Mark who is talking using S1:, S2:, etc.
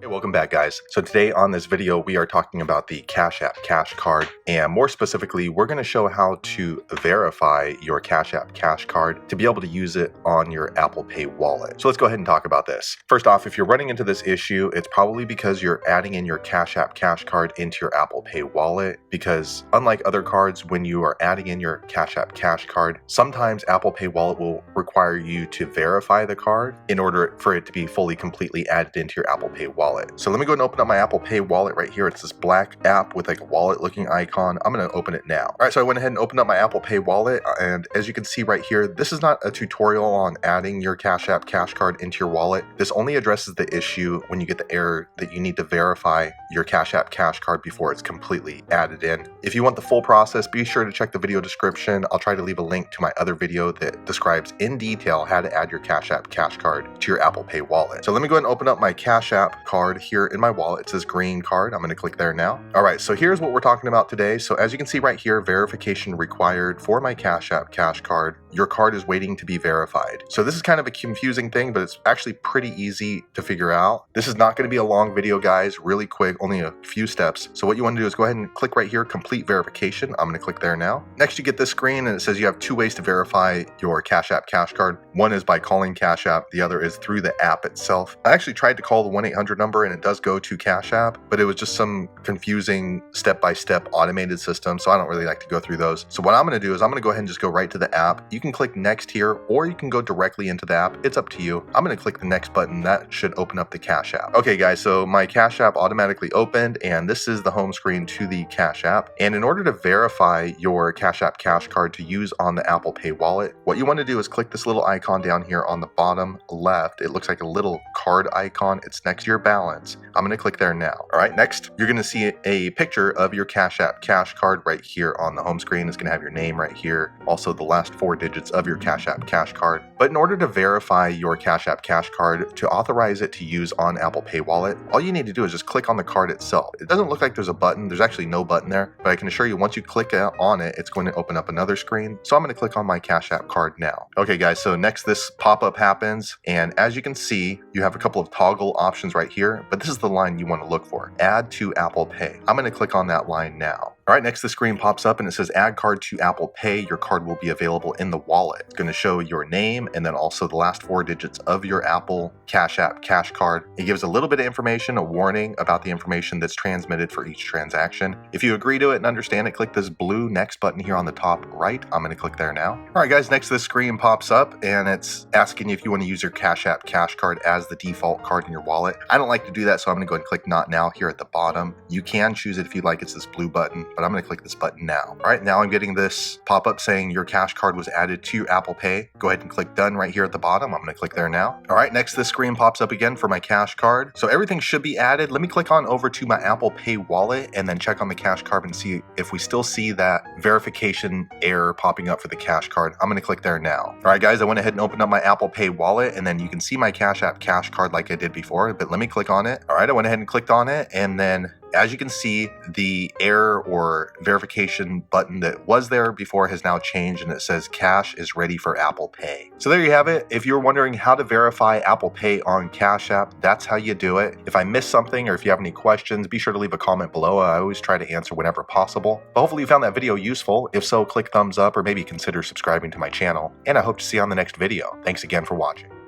S1: Hey, welcome back, guys. So today on this video, we are talking about the Cash App Cash Card, and more specifically, we're going to show how to verify your Cash App Cash Card to be able to use it on your Apple Pay wallet. So let's go ahead and talk about this. First off, if you're running into this issue, it's probably because you're adding in your Cash App Cash Card into your Apple Pay wallet, because unlike other cards, when you are adding in your Cash App Cash Card, sometimes Apple Pay wallet will require you to verify the card in order for it to be fully completely added into your Apple Pay wallet. So let me go and open up my Apple Pay wallet right here. It's this black app with like a wallet looking icon. I'm going to open it now. All right, so I went ahead and opened up my Apple Pay wallet, and as you can see right here, this is not a tutorial on adding your Cash App Cash Card into your wallet. This only addresses the issue when you get the error that you need to verify your Cash App Cash Card before it's completely added in. If you want the full process, be sure to check the video description. I'll try to leave a link to my other video that describes in detail how to add your Cash App Cash Card to your Apple Pay wallet. So let me go ahead and open up my Cash App card here in my wallet. It says green card. I'm going to click there now. All right, so here's what we're talking about today. So as you can see right here, verification required for my Cash App Cash Card. Your card is waiting to be verified. So this is kind of a confusing thing, but it's actually pretty easy to figure out. This is not going to be a long video, guys. Really quick, only a few steps. So what you want to do is go ahead and click right here, complete verification. I'm going to click there now. Next, you get this screen and it says you have two ways to verify your Cash App Cash Card. One is by calling Cash App. The other is through the app itself. I actually tried to call the 1-800 number and it does go to Cash App, but it was just some confusing step-by-step automated system, so I don't really like to go through those. So what I'm going to do is I'm going to go ahead and just go right to the app. You can click next here, or you can go directly into the app. It's up to you. I'm going to click the next button. That should open up the Cash App. Okay, guys, so my Cash App automatically opened, and this is the home screen to the Cash App. And in order to verify your Cash App Cash Card to use on the Apple Pay wallet, what you want to do is click this little icon down here on the bottom left. It looks like a little card icon. It's next to your balance. I'm going to click there now. All right, next, you're going to see a picture of your Cash App Cash Card right here on the home screen. It's going to have your name right here, also the last 4 digits of your Cash App Cash Card. But in order to verify your Cash App Cash Card to authorize it to use on Apple Pay wallet, all you need to do is just click on the card itself. It doesn't look like there's a button. There's actually no button there, but I can assure you once you click on it, it's going to open up another screen. So I'm going to click on my Cash App card now. Okay, guys, so next this pop-up happens, and as you can see, you have a couple of toggle options right here, but this is the line you want to look for. Add to Apple Pay. I'm going to click on that line now. All right, next the screen pops up and it says add card to Apple Pay. Your card will be available in the wallet. It's going to show your name and then also the last 4 digits of your Apple Cash App Cash Card. It gives a little bit of information, a warning about the information that's transmitted for each transaction. If you agree to it and understand it, click this blue next button here on the top right. I'm going to click there now. All right, guys, next this screen pops up and it's asking you if you want to use your Cash App Cash Card as the default card in your wallet. I don't like to do that, so I'm going to go ahead and click not now here at the bottom. You can choose it if you like. It's this blue button, but I'm going to click this button now. All right, now I'm getting this pop-up saying your Cash Card was added to your Apple Pay. Go ahead and click done right here at the bottom. I'm going to click there now. All right, next this screen pops up again for my Cash Card. So everything should be added. Let me click on over to my Apple Pay wallet and then check on the Cash Card and see if we still see that verification error popping up for the Cash Card. I'm going to click there now. All right, guys, I went ahead and opened up my Apple Pay wallet and then you can see my Cash App Cash Card like I did before, but let me click on it. All right, I went ahead and clicked on it, and then as you can see, the error or verification button that was there before has now changed and it says cash is ready for Apple Pay. So there you have it. If you're wondering how to verify Apple Pay on Cash App, that's how you do it. If I missed something or if you have any questions, be sure to leave a comment below. I always try to answer whenever possible. But hopefully you found that video useful. If so, click thumbs up or maybe consider subscribing to my channel. And I hope to see you on the next video. Thanks again for watching.